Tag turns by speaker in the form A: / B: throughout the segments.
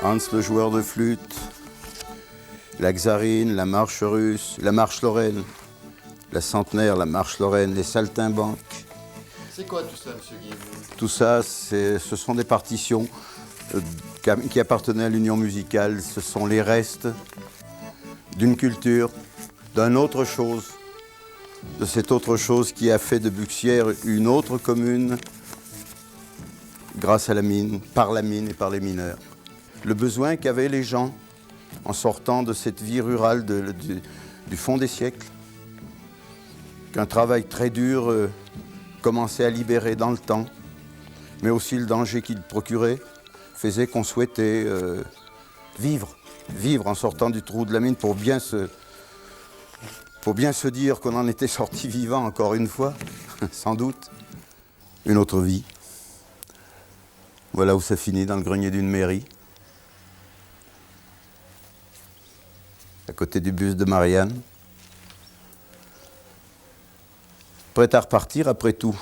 A: Hans le joueur de flûte, la Czarine, la marche russe, la marche lorraine, la centenaire, la marche lorraine, les saltimbanques.
B: C'est quoi tout ça, monsieur Guillaume?
A: Tout ça, ce sont des partitions qui appartenaient à l'Union musicale. Ce sont les restes d'une culture, d'une autre chose, de cette autre chose qui a fait de Buxières une autre commune grâce à la mine, par la mine et par les mineurs. Le besoin qu'avaient les gens en sortant de cette vie rurale du fond des siècles, qu'un travail très dur commençait à libérer dans le temps, mais aussi le danger qu'il procurait, faisait qu'on souhaitait vivre en sortant du trou de la mine pour bien se dire qu'on en était sorti vivant encore une fois, sans doute, une autre vie. Voilà où ça finit, dans le grenier d'une mairie, à côté du bus de Marianne. Prêt à repartir après tout.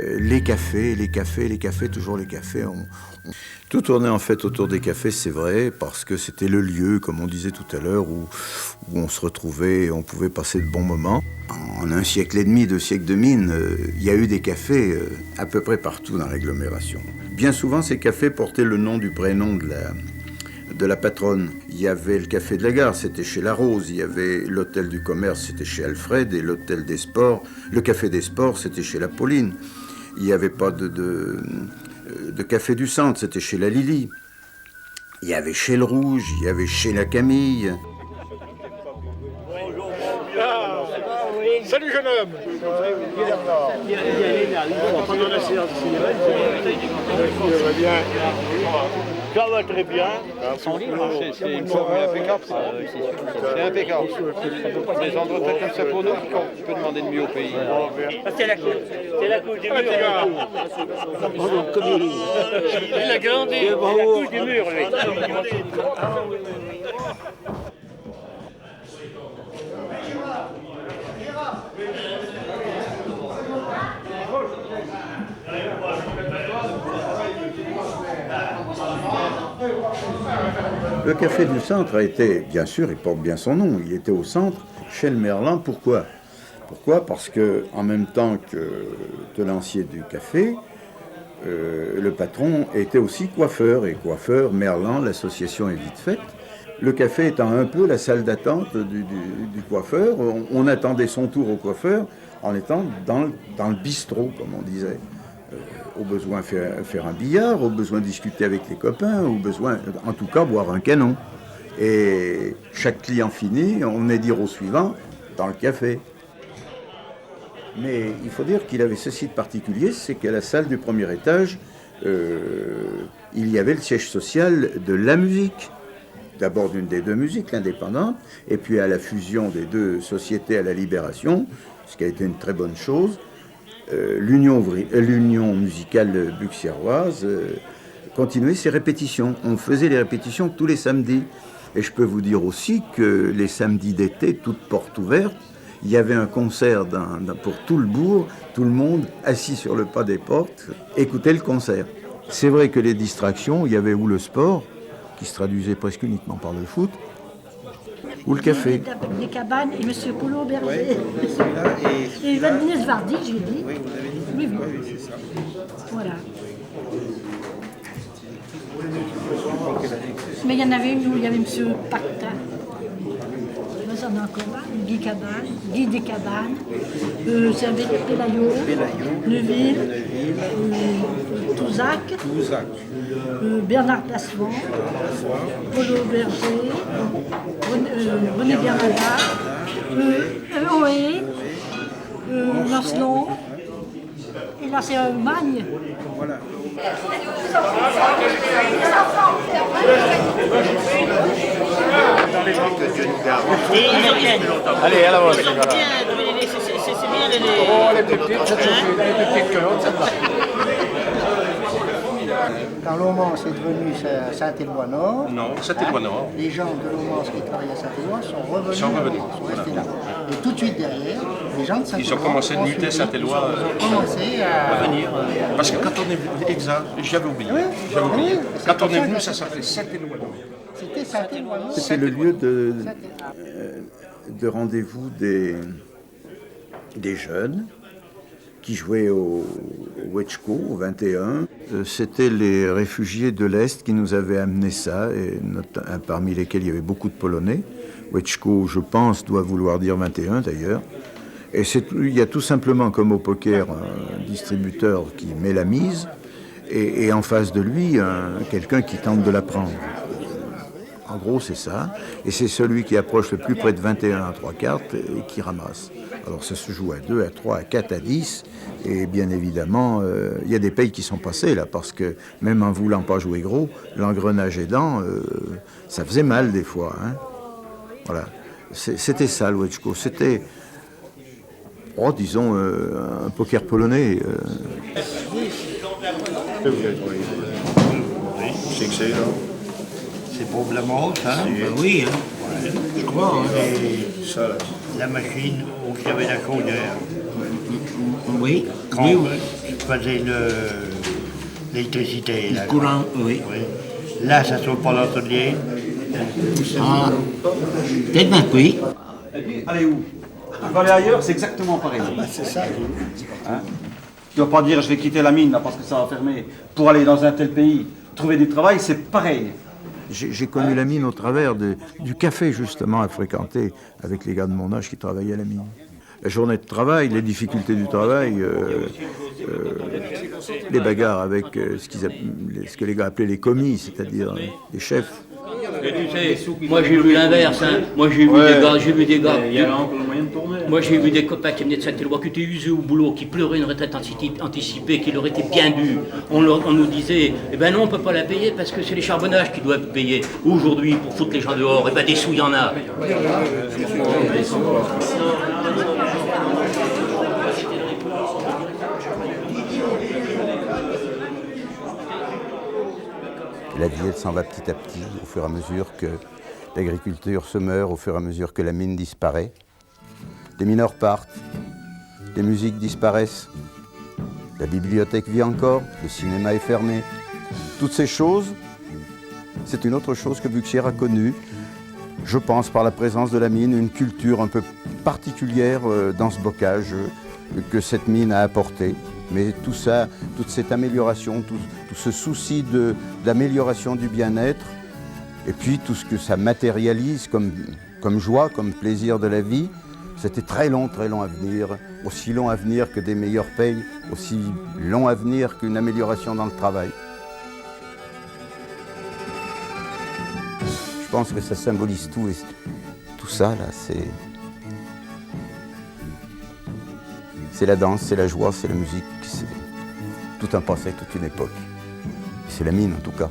A: Les cafés, toujours les cafés. Tout tournait en fait autour des cafés, c'est vrai, parce que c'était le lieu, comme on disait tout à l'heure, où on se retrouvait et on pouvait passer de bons moments. En un siècle et demi, 2 siècles de mine, il y a eu des cafés à peu près partout dans l'agglomération. Bien souvent, ces cafés portaient le nom du prénom de la patronne. Il y avait le café de la gare, c'était chez La Rose. Il y avait l'hôtel du commerce, c'était chez Alfred. Et l'hôtel des sports, le café des sports, c'était chez la Pauline. Il n'y avait pas de café du centre, c'était chez la Lily. Il y avait chez le Rouge, il y avait chez la Camille.
C: Salut jeune homme. Pendant la séance de cinéma, ça va très bien.
D: Son livre, c'est une formule impeccable. C'est impeccable. Les endroits comme ça pour nous, on peut demander de mieux au pays.
C: C'est la couche du mur. Il a grandi. La couche du mur, lui.
A: Le café du centre a été, bien sûr, il porte bien son nom, il était au centre, chez le Merlin. Pourquoi ? Parce que, en même temps que tenancier du café, le patron était aussi coiffeur, et coiffeur, Merlin, l'association est vite faite. Le café étant un peu la salle d'attente du coiffeur, on attendait son tour au coiffeur en étant dans le bistrot, comme on disait. Au besoin faire un billard, au besoin discuter avec les copains, au besoin, en tout cas, boire un canon. Et chaque client fini, on venait dire au suivant, dans le café. Mais il faut dire qu'il avait ceci de particulier, c'est qu'à la salle du premier étage, il y avait le siège social de la musique. D'abord d'une des deux musiques, l'indépendante, et puis à la fusion des deux sociétés à la Libération, ce qui a été une très bonne chose. L'Union musicale buxiéroise continuait ses répétitions. On faisait les répétitions tous les samedis. Et je peux vous dire aussi que les samedis d'été, toutes portes ouvertes, il y avait un concert pour tout le bourg, tout le monde assis sur le pas des portes, écoutait le concert. C'est vrai que les distractions, il y avait ou le sport, qui se traduisait presque uniquement par le foot, ou le café.
E: Des cabanes et M. Poulot Berger. Et Vanessa Vardy, j'ai dit.
D: Oui, vous avez dit.
E: Oui, oui.
D: Oui, c'est ça.
E: Voilà. Mais il y en avait une où il y avait M. Pactin. Ça en a encore là. Guy des Cabanes. C'est Pélaillot. Neuville. Touzac. Bernard Placement. Polo Berger. René Bernada. Oé. Lancelot. Et là, c'est un bagne.
A: Voilà.
B: Que Dieu nous garde.
D: Allez, à la vôtre.
C: C'est bien les...
D: Oh, elle est plus petite, cette chaussure, elle est plus petite que l'autre, celle-là.
F: Quand Lomans est devenu Saint-Éloi-Nord,
G: Non, Saint-Éloi-Nord.
F: les gens de Lomans qui travaillaient à Saint-Éloi sont revenus, sont restés là. Et tout de suite derrière, les gens de Saint-Éloi
G: Ils ont commencé à muter Saint-Éloi.
F: Ils ont commencé à
G: venir. Parce que quand on est venu, exact, j'avais oublié.
F: Oui,
G: J'avais oublié.
F: oui, c'est
G: Quand
F: pour
G: on est
F: ça
G: venu,
F: que-
G: ça s'appelait Saint-Éloi-Nord.
F: C'était Saint-Éloi-Nord.
A: C'était le lieu de rendez-vous des jeunes qui jouaient au Wetschko, au 21. C'était les réfugiés de l'Est qui nous avaient amené ça, et parmi lesquels il y avait beaucoup de Polonais. Wetschko, je pense, doit vouloir dire 21 d'ailleurs. Et il y a tout simplement, comme au poker, un distributeur qui met la mise, et en face de lui, quelqu'un qui tente de la prendre. En gros, c'est ça. Et c'est celui qui approche le plus près de 21 à 3 cartes et qui ramasse. Alors ça se joue à 2, à 3, à 4, à 10. Et bien évidemment, il y a des pays qui sont passés là, parce que même en voulant pas jouer gros, l'engrenage aidant, ça faisait mal des fois. Hein. Voilà. C'était ça le Wetschko. C'était, disons, un poker polonais.
B: C'est que c'est là.
H: C'est probablement ça, oui, hein. Je crois. Hein.
B: Ça, là.
H: La machine où il y avait la chaudière.
I: Oui,
H: Quand
I: oui,
H: je faisais l'électricité.
I: le courant, oui.
H: Oui. Là, ça se pas l'atelier.
I: Ah, peut-être bien que oui.
J: Allez où? Tu vas aller ailleurs, c'est exactement pareil.
F: C'est ça.
J: Hein? Tu vas pas dire je vais quitter la mine là, parce que ça va fermer pour aller dans un tel pays. Trouver du travail, c'est pareil.
A: J'ai connu la mine au travers du café, justement, à fréquenter avec les gars de mon âge qui travaillaient à la mine. La journée de travail, les difficultés du travail, les bagarres avec ce que les gars appelaient les commis, c'est-à-dire les chefs.
C: Et tu sais, moi j'ai vu l'inverse, hein. Moi j'ai vu des gars, moi j'ai vu des copains qui venaient de Saint-Éloi, qui étaient usés au boulot, qui pleuraient une retraite anticipée, qui leur était bien due. On nous disait, eh ben non, on ne peut pas la payer parce que c'est les charbonnages qui doivent payer. Aujourd'hui, pour foutre les gens dehors, eh ben des sous, il y en a.
K: La vie, elle s'en va petit à petit, au fur et à mesure que l'agriculture se meurt, au fur et à mesure que la mine disparaît. Les mineurs partent, les musiques disparaissent, la bibliothèque vit encore, le cinéma est fermé. Toutes ces choses, c'est une autre chose que Buxières a connue. Je pense par la présence de la mine, une culture un peu particulière dans ce bocage que cette mine a apporté. Mais tout ça, toute cette amélioration, tout ce souci d'amélioration du bien-être, et puis tout ce que ça matérialise comme joie, comme plaisir de la vie, c'était très long à venir, aussi long à venir que des meilleures payes, aussi long à venir qu'une amélioration dans le travail. Je pense que ça symbolise tout, et tout ça là, c'est la danse, c'est la joie, c'est la musique, c'est tout un passé, toute une époque. C'est la mine en tout cas.